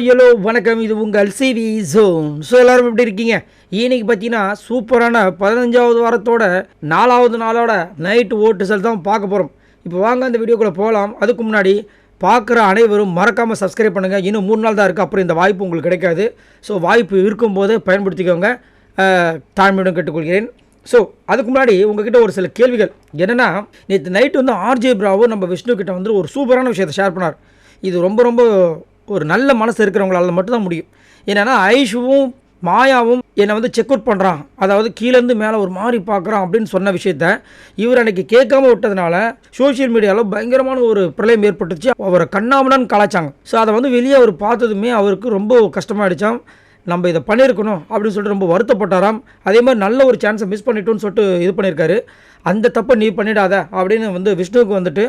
Hello வணக்கம். இது உங்கள் சிவி ஜோன். ஸோ எல்லோரும் எப்படி இருக்கீங்க? இன்னைக்கு பார்த்தீங்கன்னா சூப்பரான 15வது வாரத்தோட 4வது நாளோட நைட் ஓட் ரிசல்ட் தான் பார்க்க போகிறோம். இப்போ வாங்க அந்த வீடியோக்குள்ளே போகலாம். அதுக்கு முன்னாடி பார்க்குற அனைவரும் மறக்காமல் சப்ஸ்கிரைப் பண்ணுங்கள். இன்னும் 3 நாள் தான் இருக்குது, அப்புறம் இந்த வாய்ப்பு உங்களுக்கு கிடைக்காது. ஸோ வாய்ப்பு இருக்கும்போது பயன்படுத்திக்கோங்க, தாழ்மையுடன் கேட்டுக்கொள்கிறேன். ஸோ அதுக்கு முன்னாடி உங்ககிட்ட ஒரு சில கேள்விகள். என்னென்னா, நேற்று நைட்டு வந்து ஆர்ஜே பிராவோ நம்ம விஷ்ணு கிட்ட வந்து ஒரு சூப்பரான விஷயத்தை ஷேர் பண்ணார். இது ரொம்ப ஒரு நல்ல மனசு இருக்கிறவங்களால மட்டும்தான் முடியும். என்னென்னா, ஐஷுவும் மாயாவும் என்னை வந்து செக் அவுட் பண்ணுறான், அதாவது கீழேருந்து மேலே ஒரு மாதிரி பார்க்குறான் அப்படின்னு சொன்ன விஷயத்த இவர் அன்றைக்கி கேட்காம விட்டதுனால சோஷியல் மீடியாவில் பயங்கரமான ஒரு பிரளயம் ஏற்பட்டுச்சு. அவரை கண்ணாமடான்னு கலாச்சாங்க. ஸோ அதை வந்து வெளியே அவர் பார்த்ததுமே அவருக்கு ரொம்ப கஷ்டமாயிடுச்சான். நம்ம இதை பண்ணியிருக்கணும் அப்படின்னு சொல்லிட்டு ரொம்ப வருத்தப்பட்டாராம். அதே மாதிரி நல்ல ஒரு சான்ஸை மிஸ் பண்ணிட்டோன்னு சொல்லிட்டு இது பண்ணியிருக்காரு. அந்த தப்பை நீ பண்ணிடாத அப்படின்னு வந்து விஷ்ணுவுக்கு வந்துட்டு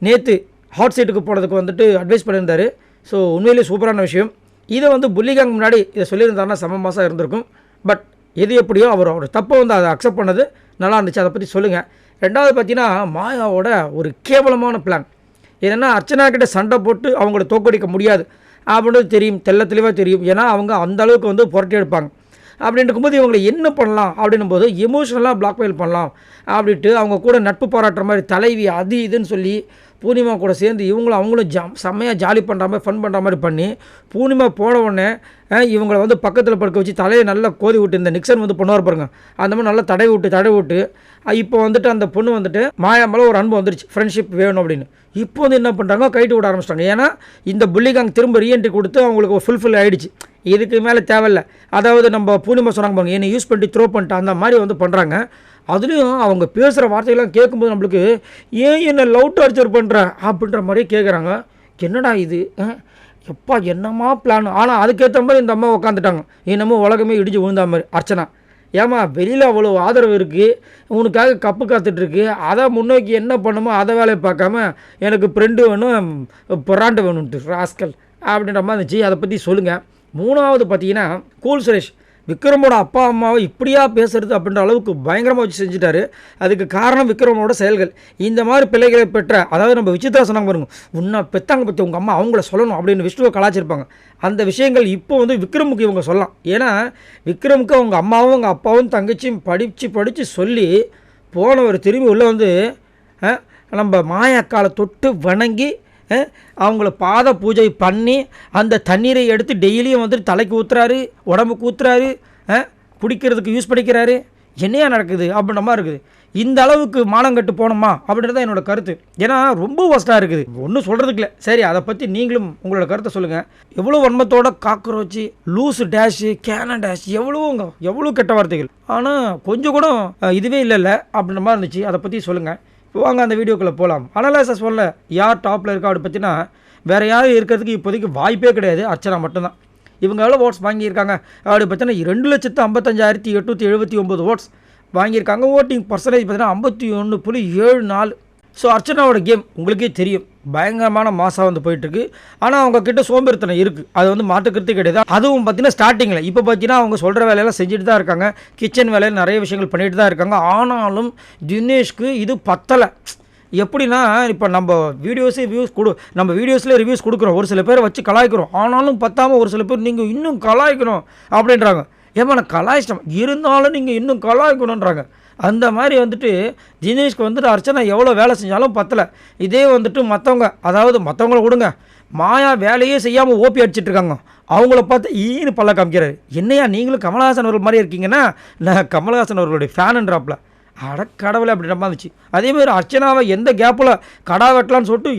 நேற்று ஹாட் சீட்டுக்கு போனதுக்கு வந்துட்டு அட்வைஸ் பண்ணியிருந்தார். ஸோ உண்மையிலேயே சூப்பரான விஷயம். இதை வந்து புள்ளிகாங் முன்னாடி இதை சொல்லியிருந்தாருன்னா செம மாதம் இருந்திருக்கும். பட் எது எப்படியோ அவர் தப்பை வந்து அதை அக்செப்ட் பண்ணது நல்லா இருந்துச்சு. அதை பற்றி சொல்லுங்கள். ரெண்டாவது பார்த்தீங்கன்னா, மாயாவோட ஒரு கேவலமான பிளான் என்னென்னா, அர்ச்சனா கிட்ட சண்டை போட்டு அவங்கள தோக்கடிக்க முடியாது அப்படின்றது தெரியும், தெளிவாக தெரியும். ஏன்னா அவங்க அந்த அளவுக்கு வந்து புரட்டி எடுப்பாங்க. அப்படி இருக்கும்போது இவங்களை என்ன பண்ணலாம் அப்படின்னும் போது எமோஷனலாக பிளாக்மெயில் பண்ணலாம் அப்படின்ட்டு அவங்க கூட நட்பு பாராட்டுற மாதிரி தலைவி அது இதுன்னு சொல்லி பூர்ணிமா கூட சேர்ந்து அவங்களும் செம்மையாக ஜாலி பண்ணுற மாதிரி ஃபன் பண்ணுற மாதிரி பண்ணி பூர்ணிமா போன உடனே இவங்களை வந்து பக்கத்தில் படுக்க வச்சு தலையை நல்லா கோதி விட்டு, இந்த நிக்சன் வந்து பண்ணுவார் பாருங்க, அந்த மாதிரி நல்லா தடவி விட்டு இப்போ வந்துட்டு அந்த பொண்ணு வந்துட்டு மாயா மேலே ஒரு அன்பு வந்துருச்சு, ஃப்ரெண்ட்ஷிப் வேணும் அப்படின்னு. இப்போ வந்து என்ன பண்ணுறாங்க, கைட்டு விட ஆரம்பிச்சிட்டாங்க. ஏன்னா இந்த புள்ளிகாங் திரும்ப ரீஎன்ட்ரி கொடுத்து அவங்களுக்கு ஃபுல்ஃபில் ஆகிடுச்சு. இதுக்கு மேலே தேவையில்லை. அதாவது நம்ம பூர்ணிமா சொன்னாங்க பாருங்க, என்னை யூஸ் பண்ணிட்டு த்ரோ பண்ணிட்டு அந்த மாதிரி வந்து பண்ணுறாங்க. அதுலேயும் அவங்க பேசுகிற வார்த்தைகள்லாம் கேட்கும்போது நம்மளுக்கு ஏன் என்னை லவ் டார்ச்சர் பண்ணுற அப்படின்ற மாதிரியே கேட்குறாங்க. என்னடா இது எப்பா என்னம்மா பிளான். ஆனால் அதுக்கேற்ற மாதிரி இந்த அம்மா உட்காந்துட்டாங்க, என்னமோ உலகமே இடிஞ்சு விழுந்தா மாதிரி. அர்ச்சனா, ஏமா வெளியில் அவ்வளோ ஆதரவு இருக்குது, உனக்காக கப்பு காத்துட்ருக்கு, அதை முன்னோக்கி என்ன பண்ணுமோ அதை வேலையை பார்க்காம எனக்கு ஃப்ரெண்டு வேணும், பொறாண்டு வேணும்ட்டு ராஸ்கல் அப்படின்ற மாதிரி இருந்துச்சு. அதை பற்றி சொல்லுங்கள். மூணாவது பார்த்தீங்கன்னா, கூல் சுரேஷ் விக்ரமோட அப்பா அம்மாவை இப்படியா பேசுறது அப்படின்ற அளவுக்கு பயங்கரமாக வச்சு செஞ்சுட்டாரு. அதுக்கு காரணம் விக்ரமோட செயல்கள். இந்த மாதிரி பிள்ளைகளை பெற்ற, அதாவது நம்ம விசித்ரா சொன்னாங்க பாருங்க, உன்னை பெற்றாங்க பற்றி உங்கள் அம்மா அவங்கள சொல்லணும் அப்படின்னு விஷ்ணுவை கலாச்சிருப்பாங்க. அந்த விஷயங்கள் இப்போ வந்து விக்ரமுக்கு இவங்க சொல்லலாம். ஏன்னா விக்ரமுக்கு அவங்க அம்மாவும் அவங்க அப்பாவும் தங்கச்சியும் படித்து சொல்லி போனவர் திரும்பி உள்ளே வந்து நம்ம மாயாக்காலை தொட்டு வணங்கி அவங்கள பாத பூஜை பண்ணி அந்த தண்ணீரை எடுத்து டெய்லியும் வந்துட்டு தலைக்கு ஊற்றுறாரு, உடம்புக்கு ஊற்றுறாரு, குடிக்கிறதுக்கு யூஸ் பண்ணிக்கிறாரு. என்னையா நடக்குது அப்படின்ற மாதிரி இருக்குது. இந்த அளவுக்கு மானங்கட்டு போனோமா அப்படின்றது தான் என்னோடய கருத்து. ஏன்னா ரொம்ப ஒஸ்ட்டாக இருக்குது, ஒன்றும் சொல்கிறதுக்கு இல்லை. சரி, அதை பற்றி நீங்களும் உங்களோட கருத்தை சொல்லுங்கள். எவ்வளோ வன்மத்தோட காக்ரோச்சு, லூஸு டேஷு, கேனன் டேஷ், எவ்வளோ கெட்ட வார்த்தைகள். ஆனால் கொஞ்சம் கூட இதுவே இல்லைல்ல அப்படின்ற மாதிரி இருந்துச்சு. அதை பற்றி சொல்லுங்கள். வாங்க அந்த வீடியோக்குள்ளே போகலாம். அனலைசஸ் சொல்ல யார் டாப்பில் இருக்கா அப்படி பற்றினா, வேறு யாரும் இருக்கிறதுக்கு இப்போதைக்கு வாய்ப்பே கிடையாது, அர்ச்சனா மட்டும்தான். இவங்க எவ்வளோ ஓட்ஸ் வாங்கியிருக்காங்க அப்படி பார்த்தீங்கன்னா 2,55,879 ஓட்ஸ் வாங்கியிருக்காங்க. ஓட்டிங் பர்சன்டேஜ் பார்த்தீங்கன்னா 51.74. ஸோ அர்ச்சனாவோட கேம் உங்களுக்கே தெரியும், பயங்கரமான மாதம் வந்து போயிட்டுருக்கு. ஆனால் அவங்க கிட்ட சோம்பேறித்தனம் இருக்குது, அது வந்து மாற்றுக்கிறதே கிடையாது. அதுவும் பார்த்தீங்கன்னா ஸ்டார்டிங்கில். இப்போ பார்த்தீங்கன்னா அவங்க சொல்கிற வேலையெல்லாம் செஞ்சுட்டு தான் இருக்காங்க, கிச்சன் வேலையில் நிறைய விஷயங்கள் பண்ணிட்டு தான் இருக்காங்க. ஆனாலும் தினேஷ்க்கு இது பத்தலை. எப்படின்னா, இப்போ நம்ம வீடியோஸில் ரிவ்யூஸ் கொடுக்குறோம், ஒரு சில பேரை வச்சு கலாய்க்கிறோம். ஆனாலும் பத்தாமல் ஒரு சில பேர் நீங்கள் இன்னும் கலாய்க்கணும் அப்படின்றாங்க. ஏமா நான் கலாய்ச்சிட்டோம், இருந்தாலும் நீங்கள் இன்னும் கலாய்க்கணுன்றாங்க. அந்த மாதிரி வந்துட்டு தினேஷ்க்கு வந்துட்டு அர்ச்சனா எவ்வளோ வேலை செஞ்சாலும் பத்தலை. இதே வந்துட்டு மற்றவங்கள விடுங்க, மாயா வேலையே செய்யாமல் ஓபி அடிச்சிட்ருக்காங்க. அவங்கள பார்த்து ஈன்னு பல்ல காமிக்கிறாரு. என்னையா நீங்களும் கமலஹாசன் அவர்கள் மாதிரி இருக்கீங்கன்னா, நான் கமலஹாசன் அவர்களுடைய ஃபேனுன்றாப்பில். அடக்கடவுளை அப்படின்ற மாதிரி இருந்துச்சு. அதேமாதிரி அர்ச்சனாவை எந்த கேப்பில் கடா வெட்டலான்னு சொல்லிட்டு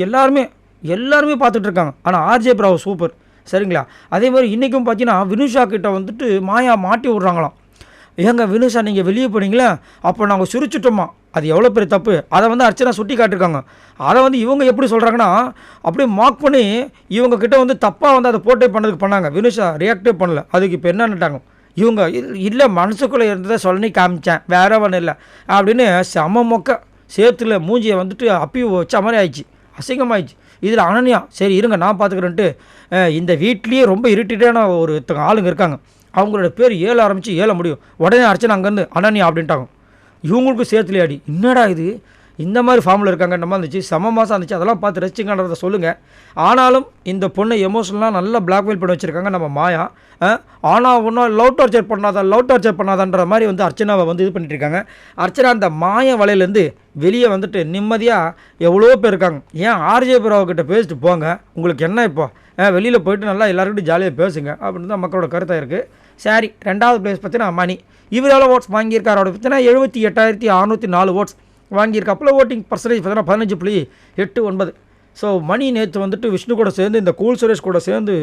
எல்லாருமே பார்த்துட்ருக்காங்க. ஆனால் ஆர்ஜே பிராவோ சூப்பர், சரிங்களா? அதே மாதிரி இன்றைக்கும் பார்த்தீங்கன்னா வினுஷா கிட்ட வந்துட்டு மாயா மாட்டி விட்றாங்களாம். ஏங்க வினுஷா நீங்கள் வெளியே போனீங்களே, அப்போ நாங்கள் சிரிச்சிட்டோமா, அது எவ்வளோ பெரிய தப்பு. அதை வந்து அர்ச்சனா சுட்டி காட்டிருக்காங்க. அதை வந்து இவங்க எப்படி சொல்கிறாங்கன்னா, அப்படியே மார்க் பண்ணி இவங்க கிட்ட வந்து தப்பாக வந்து அதை போட்டே பண்ணதுக்கு பண்ணாங்க. வினுஷா ரியாக்டே பண்ணல. அதுக்கு இப்போ என்னன்னுட்டாங்க இவங்க, இல்லை மனசுக்குள்ளே இருந்ததை சொல்லி காமிச்சேன், வேற ஒன்றும் இல்லை அப்படின்னு செம மொக்க சேத்துல மூஞ்சியை வந்துட்டு அப்பி வச்ச மாதிரி ஆயிடுச்சு, அசிங்கமாகிடுச்சு. இதில் அனன்யா, சரி இருங்க நான் பார்த்துக்கிறேன்ட்டு இந்த வீட்லேயே ரொம்ப இரிட்டேட்டான ஒருத்தங்க ஆளுங்க இருக்காங்க. அவங்களோட பேர் 7 ஆரம்பித்து 7 முடியும். உடனே அர்ச்சனை அங்கேருந்து அனன்யா அப்படின்ட்டாங்க. இவங்களுக்கும் சேர்த்துலையாடி, என்னடா இது இந்த மாதிரி ஃபார்மில் இருக்காங்க நம்ம இருந்துச்சு, செம மாதம் இருந்துச்சு. அதெல்லாம் பார்த்து ரசிச்சிங்கன்றதை சொல்லுங்கள். ஆனாலும் இந்த பொண்ணை எமோஷனலாக நல்லா பிளாக்மெயில் பண்ணி வச்சுருக்காங்க நம்ம மாயா. ஆனால் ஒன்றும் லவ் டார்ச்சர் பண்ணாதான்ற மாதிரி வந்து அர்ச்சனாவை வந்து இது பண்ணிட்டு இருக்காங்க. அர்ச்சனா அந்த மாய வலையிலேருந்து வெளியே வந்துட்டு நிம்மதியாக எவ்வளோ பேர் இருக்காங்க. ஏன் ஆர்ஜே பிராவுக்கிட்ட பேசிட்டு போங்க, உங்களுக்கு என்ன இப்போ வெளியில் போயிட்டு நல்லா எல்லாருக்கிட்டும் ஜாலியாக பேசுங்க அப்படின்னு தான் மக்களோட கருத்தாக இருக்குது. சரி, 2வது பிளேஸ் பார்த்தீங்கன்னா மணி. இவரால் ஓட்ஸ் வாங்கியிருக்காரு. அவரோட பார்த்தீங்கன்னா 78,604 ஓட்ஸ் வாங்கியிருக்காப்புல. ஓட்டிங் பர்சன்டேஜ் பார்த்தீங்கன்னா 15.89. ஸோ மணி நேற்று வந்துட்டு விஷ்ணு கூட சேர்ந்து இந்த கூல் சுரேஷ் கூட சேர்ந்து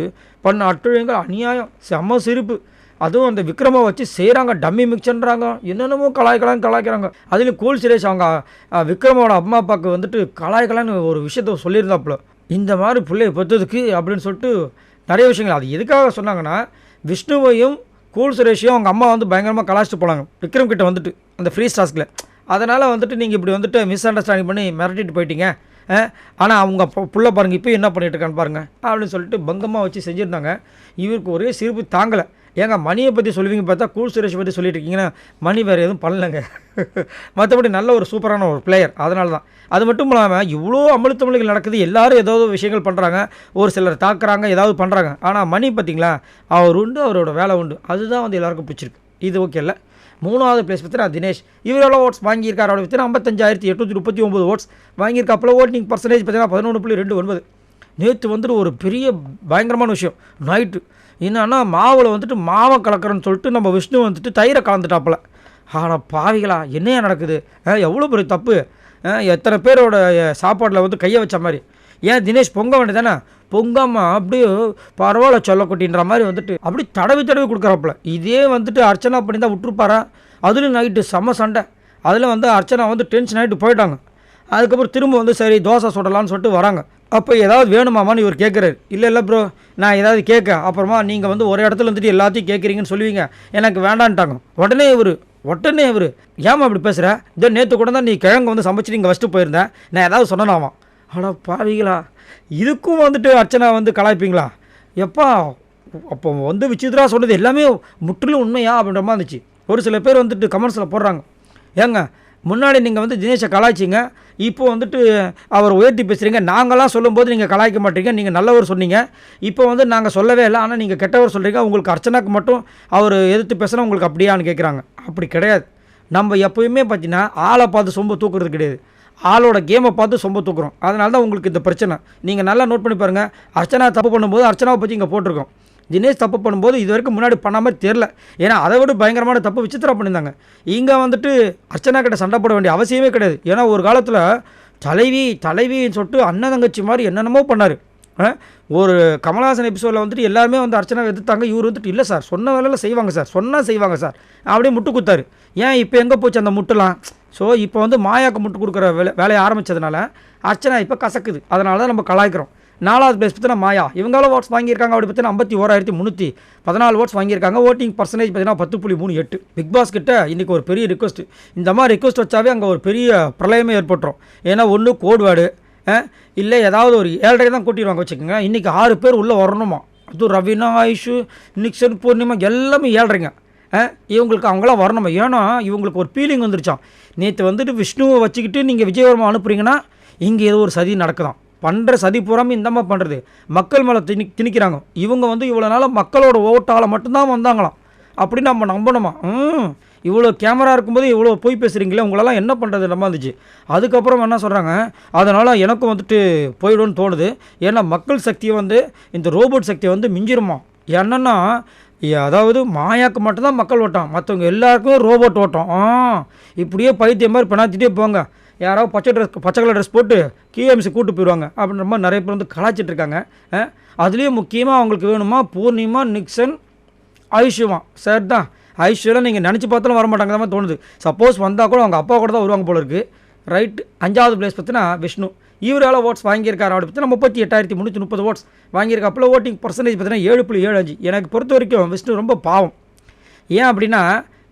பண்ண அட்டுழியங்கள் அநியாயம், செம்ம சிரிப்பு. அதுவும் அந்த விக்ரமை வச்சு செய்கிறாங்க, டம்மி மிக்சன்றாங்க, என்னென்னமோ கலாய்க்கிறாங்க. அதுலேயும் கூல் சுரேஷ் அவங்க விக்ரமோட அம்மா அப்பாவுக்கு வந்துட்டு கலாய்க்கலான்னு ஒரு விஷயத்த சொல்லியிருந்தாப்புல. இந்த மாதிரி பிள்ளையை பெற்றதுக்கு அப்படின்னு சொல்லிட்டு நிறைய விஷயங்கள். அது எதுக்காக சொன்னாங்கன்னா, விஷ்ணுவையும் கூல் சுரேஷையும் அவங்க அம்மா வந்து பயங்கரமாக கலாய்ச்சிட்டு போனாங்க விக்ரம் கிட்ட வந்துட்டு அந்த ஃப்ரீ டாஸ்கில். அதனால் வந்துட்டு நீங்கள் இப்படி வந்துட்டு மிஸ் அண்டர்ஸ்டாண்டிங் பண்ணி மிரட்டிட்டு போயிட்டீங்க. ஆனால் அவங்க புள்ள பாருங்கள் இப்போ என்ன பண்ணிட்டு இருக்கான்னு பாருங்கள் அப்படின்னு சொல்லிட்டு பங்கமாக வச்சு செஞ்சுருந்தாங்க. இவருக்கு ஒரே சிரிப்பு தாங்கலை. ஏங்க மணியை பற்றி சொல்லுவீங்க பார்த்தா கூல் சுரேஷ் பற்றி சொல்லிட்டு இருக்கீங்கன்னா, மணி வேறு எதுவும் பண்ணலைங்க. மற்றபடி நல்ல ஒரு சூப்பரான ஒரு பிளேயர். அதனால தான். அது மட்டும் இல்லாமல் இவ்வளோ அமிழ்த்தமிழ்கள் நடக்குது, எல்லோரும் ஏதாவது விஷயங்கள் பண்ணுறாங்க, ஒரு சிலர் தாக்குறாங்க, ஏதாவது பண்ணுறாங்க. ஆனால் மணி பார்த்திங்களா, அவர் உண்டு, அவரோட வேலை உண்டு. அதுதான் வந்து எல்லாருக்கும் பிடிச்சிருக்கு. இது ஓகே இல்லை. 3வது பிளேஸ் பார்த்தீங்கன்னா தினேஷ். இவரோட ஓட்ஸ் வாங்கியிருக்காரு. அவரோட பார்த்தீங்கன்னா 55,839 ஓட்ஸ் வாங்கியிருக்காப்புல. ஓட்டிங் பர்சன்டேஜ் பார்த்தீங்கன்னா 11.29. நேற்று வந்துட்டு ஒரு பெரிய பயங்கரமான விஷயம் நைட்டு என்னன்னா, மாவில் வந்துட்டு மாவை கலக்கிறேன்னு சொல்லிட்டு நம்ம விஷ்ணு வந்துட்டு தயிரை கலந்துட்டாப்புல. ஆனால் பாவிகளா, என்னையா நடக்குது? எவ்வளோ பெரிய தப்பு! எத்தனை பேரோட சாப்பாட்டில் வந்து கையை வச்ச மாதிரி. ஏன் தினேஷ் பொங்க வேண்டியதானே? பொங்காமல் அப்படியே பரவாயில்ல சொல்லக்குட்டின்ற மாதிரி வந்துட்டு அப்படி தடவி கொடுக்குறாப்புல. இதே வந்துட்டு அர்ச்சனா பண்ணி தான் விட்டுருப்பாரா? அதுலேயும் நைட்டு செம்ம சண்டை. அதில் வந்து அர்ச்சனா வந்து டென்ஷன் ஆகிட்டு போயிட்டாங்க. அதுக்கப்புறம் திரும்ப வந்து சரி தோசை சுடலான்னு சொல்லிட்டு வராங்க. அப்போ ஏதாவது வேணுமாமான்னு இவர் கேட்குறாரு. இல்லை ப்ரோ, நான் ஏதாவது கேட்க அப்புறமா நீங்கள் வந்து ஒரு இடத்துல வந்துட்டு எல்லாத்தையும் கேட்குறீங்கன்னு சொல்லுவீங்க, எனக்கு வேண்டான்ட்டாங்க. உடனே இவர் ஏமா அப்படி பேசுகிற? இதோ நேற்று கூட தான் நீ கிழங்கு வந்து சமைச்சிட்டு இங்கே வச்சுட்டு போயிருந்தேன், நான் ஏதாவது சொன்னனாமா? ஆனால் பாவிகளா, இதுக்கும் வந்துட்டு அர்ச்சனா வந்து கலாய்ப்பீங்களா? எப்பா அப்போ வந்து விசித்ரா சொன்னது எல்லாமே முற்றிலும் உண்மையா அப்படின்ற மாதிரி இருந்துச்சு. ஒரு சில பேர் வந்துட்டு கமெண்ட்ஸில் போடுறாங்க, ஏங்க முன்னாடி நீங்கள் வந்து தினேஷை கலாய்ச்சிங்க, இப்போ வந்துட்டு அவர் உயர்த்தி பேசுகிறீங்க, நாங்களாம் சொல்லும்போது நீங்கள் கலாய்க்க மாட்டீங்க, நீங்கள் நல்லவர் சொன்னீங்க, இப்போ வந்து நாங்கள் சொல்லவே இல்லை, ஆனால் நீங்கள் கெட்டவர் சொல்கிறீங்க, உங்களுக்கு அர்ச்சனாக்கு மட்டும் அவர் எதிர்த்து பேசுனா உங்களுக்கு அப்படியான்னு கேட்குறாங்க. அப்படி கிடையாது. நம்ம எப்போயுமே பார்த்தீங்கன்னா ஆளை பார்த்து சொம்பு தூக்குறது கிடையாது, ஆளோட கேமை பார்த்து சொம்ப தூக்குறோம். அதனால தான் உங்களுக்கு இந்த பிரச்சனை. நீங்கள் நல்லா நோட் பண்ணி பாருங்கள். அர்ச்சனா தப்பு பண்ணும்போது அர்ச்சனாவை பற்றி இங்கே போட்டிருக்கோம். தினேஷ் தப்பு பண்ணும்போது இது வரைக்கும் முன்னாடி பண்ண மாதிரி தெரில. ஏன்னா அதை விட பயங்கரமான தப்பு விசித்ரா பண்ணியிருந்தாங்க. இங்கே வந்துட்டு அர்ச்சனா கிட்ட சண்டை போட வேண்டிய அவசியமே கிடையாது. ஏன்னா ஒரு காலத்தில் தலைவின்னு சொல்லிட்டு அண்ணன் தங்கச்சி மாதிரி என்னென்னமோ பண்ணார். ஒரு கமல்ஹாசன் எபிசோடில் வந்துட்டு எல்லாருமே வந்து அர்ச்சனா எதிர்த்தாங்க. இவர் வந்துட்டு இல்லை சார், சொன்ன வேலையில் செய்வாங்க சார், சொன்னால் செய்வாங்க சார் அப்படியே முட்டு கொடுத்தாரு. ஏன் இப்போ எங்கே போச்சு அந்த முட்டுலாம்? ஸோ இப்போ வந்து மாயாவுக்கு முட்டு கொடுக்குற வேலையை ஆரம்பித்ததுனால அர்ச்சனா இப்போ கசக்குது. அதனால தான் நம்ம கலாய்க்கிறோம். 4வது பிளேஸ் பார்த்தீங்கன்னா மாயா. இவங்களும் ஓட்ஸ் வாங்கியிருக்காங்க. அப்படி பார்த்தீங்கன்னா 51,314 ஓட்ஸ் வாங்கியிருக்காங்க. ஓட்டிங் பர்சன்டேஜ் பார்த்தீங்கன்னா 10.38. பிக் பாஸ் கிட்ட இன்றைக்கி ஒரு பெரிய ரிக்வஸ்ட். இந்த மாதிரி ரிக்வஸ்ட் வச்சாவே அங்கே ஒரு பெரிய பிரளயமே ஏற்பட்டுரும். ஏன்னா ஒன்று கோட் வேர்டு, இல்லை ஏதாவது ஒரு 7:30 தான் கூட்டிடுவாங்க வச்சுக்கோங்க. இன்றைக்கி 6 பேர் உள்ளே வரணுமா? அதுவும் ரவீனா, ஆயுஷு, நிக்சன், பூர்ணிமா எல்லாமே 7:30. இவங்களுக்கு அவங்களாம் வரணுமா? ஏன்னா இவங்களுக்கு ஒரு ஃபீலிங் வந்துருச்சான். நேற்று வந்துட்டு விஷ்ணுவை வச்சுக்கிட்டு நீங்கள் விஜயவர்மா அனுப்புறீங்கன்னா இங்கே ஏதோ ஒரு சதி நடக்குதான். பண்ணுற சதி பூராமே இந்த மாதிரி பண்ணுறது மக்கள் மேலே திணிக்கிறாங்க. இவங்க வந்து இவ்வளோ நாள் மக்களோட ஓட்டால் மட்டும்தான் வந்தாங்களாம். அப்படி நம்ம நம்பணுமா? இவ்வளோ கேமரா இருக்கும்போது இவ்வளோ போய் பேசுகிறீங்களே, உங்களெல்லாம் என்ன பண்ணுறது நம்ம இருந்துச்சு. அதுக்கப்புறம் என்ன சொல்கிறாங்க, அதனால் எனக்கும் வந்துட்டு போயிடும்னு தோணுது. ஏன்னா மக்கள் சக்தியை வந்து இந்த ரோபோட் சக்தியை வந்து மிஞ்சிருமா. என்னென்னா அதாவது மாயாவுக்கு மட்டும்தான் மக்கள் ஓட்டம், மற்றவங்க எல்லாருக்குமே ரோபோட் ஓட்டம். இப்படியே பைத்தியம் மாதிரி பெணாத்திட்டே போங்க. யாராவது பச்சை கலர் ட்ரெஸ் போட்டு கிஎம்சி கூட்டு போயிடுவாங்க அப்படின்ற மாதிரி நிறைய பேர் வந்து கலாய்ச்சிட்ருக்காங்க. அதுலேயும் முக்கியமாக அவங்களுக்கு வேணுமா பூர்ணிமா, நிக்சன், ஐஷுவா சார் தான். ஐஸ்வர்யா நீங்கள் நினச்சி பார்த்தாலும் வரமாட்டாங்க தான் தோணுது. சப்போஸ் வந்தால் கூட அவங்க அப்பா கூட தான் வருவாங்க போல இருக்குது. ரைட்டு. 5வது பிளேஸ் பார்த்தீங்கன்னா விஷ்ணு. இவரால் ஓட்ஸ் வாங்கியிருக்காரு. அப்படி பார்த்தீங்கன்னா 38,330 ஓட்ஸ் வாங்கியிருக்காப்புல. ஓட்டிங் பர்சன்டேஜ் பார்த்தீங்கன்னா 7.75. எனக்கு பொறுத்த வரைக்கும் விஷ்ணு ரொம்ப பாவம். ஏன் அப்படின்னா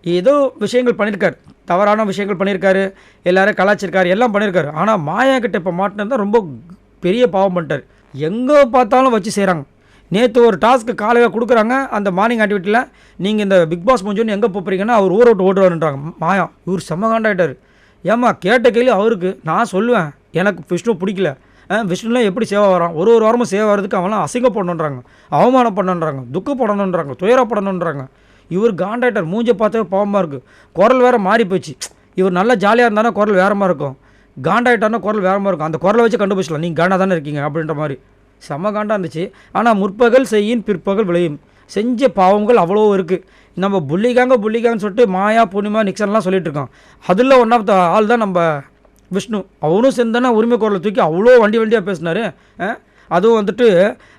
ஏதோ விஷயங்கள் பண்ணியிருக்காரு, தவறான விஷயங்கள் பண்ணியிருக்காரு, எல்லோரும் கலாச்சிருக்காரு, எல்லாம் பண்ணியிருக்காரு. ஆனால் மாயா கிட்ட இப்போ மாட்டினது ரொம்ப பெரிய பாவம் பண்ணிட்டார். எங்கே பார்த்தாலும் வச்சு செய்கிறாங்க. நேற்று ஒரு டாஸ்க்கு காலையில் கொடுக்குறாங்க. அந்த மார்னிங் ஆக்டிவிட்டியில் நீங்கள் இந்த பிக் பாஸ் முடிஞ்சோன்னு எங்கே போகிறீங்கன்னா அவர் ஊரை விட்டு ஓடுவாருன்றாங்க மாயா. இவர் செம்ம காண்டாயிட்டார். ஏம்மா கேட்ட கேள்வி அவருக்கு நான் சொல்லுவேன் எனக்கு விஷ்ணு பிடிக்கல. விஷ்ணுலாம் எப்படி சேவை வரான், ஒரு வாரமும் சேவை வர்றதுக்கு அவன்லாம் அசிங்கப்படணுன்றாங்க, அவமானம் பண்ணணுன்றாங்க, துக்கப்படணுன்றாங்க, துயரப்படணுன்றாங்க. இவர் காண்டாக்டர் மூஞ்ச பார்த்தே பாவமாக இருக்குது. குரல் வேறு மாறி போச்சு. இவர் நல்லா ஜாலியாக இருந்தானா குரல் வேறு மாதிரி இருக்கும், காண்டாக்டர்னா குரல் வேறு மாதிரி இருக்கும். அந்த குரலை வச்சு கண்டுபிடிச்சலாம் நீங்கள் காண்டா தானே இருக்கீங்க அப்படின்ற மாதிரி செம்ம காண்டாக இருந்துச்சு. ஆனால் முற்பகல் செய்யின் பிற்பகல் விளையும், செஞ்ச பாவங்கள் அவ்வளோ இருக்குது. நம்ம புள்ளிகாங்கன்னு சொல்லிட்டு மாயா பூர்ணிமா நிக்சன்லாம் சொல்லிட்டு இருக்கோம். அதில் ஒன் ஆஃப் த ஆள் தான் நம்ம விஷ்ணு. அவனும் சேர்ந்தானே உரிமை குரலை தூக்கி அவ்வளோ வண்டியாக பேசினார். அதுவும் வந்துட்டு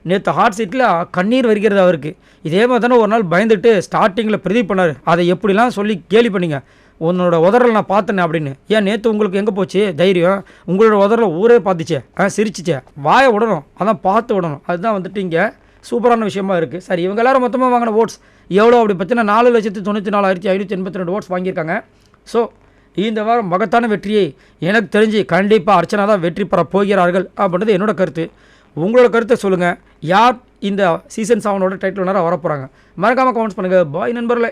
நேற்று ஹாட் சீட்டில் கண்ணீர் வருகிறது அவருக்கு. இதே மாதிரி தானே ஒரு நாள் பயந்துட்டு ஸ்டார்டிங்கில் பிரதீப் பண்ணார். அதை எப்படிலாம் சொல்லி கேலி பண்ணிங்க, உன்னோட உதறல் நான் பார்த்தேனே அப்படின்னு. ஏன் நேற்று உங்களுக்கு எங்கே போச்சு தைரியம்? உங்களோட உதறலை ஊரே பார்த்துச்சே, சிரிச்சிச்சே, வாயை விடணும், அதான் பார்த்து விடணும். அதுதான் வந்துட்டு இங்கே சூப்பரான விஷயமா இருக்குது. சரி, இவங்க எல்லாரும் மொத்தமாக வாங்கின ஓட்ஸ் எவ்வளோ அப்படி பார்த்தீங்கன்னா 4,94,552 ஓட்ஸ் வாங்கியிருக்காங்க. ஸோ இந்த வாரம் மகத்தான வெற்றியை எனக்கு தெரிஞ்சு கண்டிப்பாக அர்ச்சனா தான் வெற்றி பெற போகிறார்கள் அப்படின்றது என்னோட கருத்து. உங்களோட கருத்தை சொல்லுங்கள். யார் இந்த சீசன் 7 டைட்டில் நேரம் வரப்போகிறாங்க? மறக்காமல் கமெண்ட்ஸ் பண்ணுங்கள். பாய் நண்பர்களே.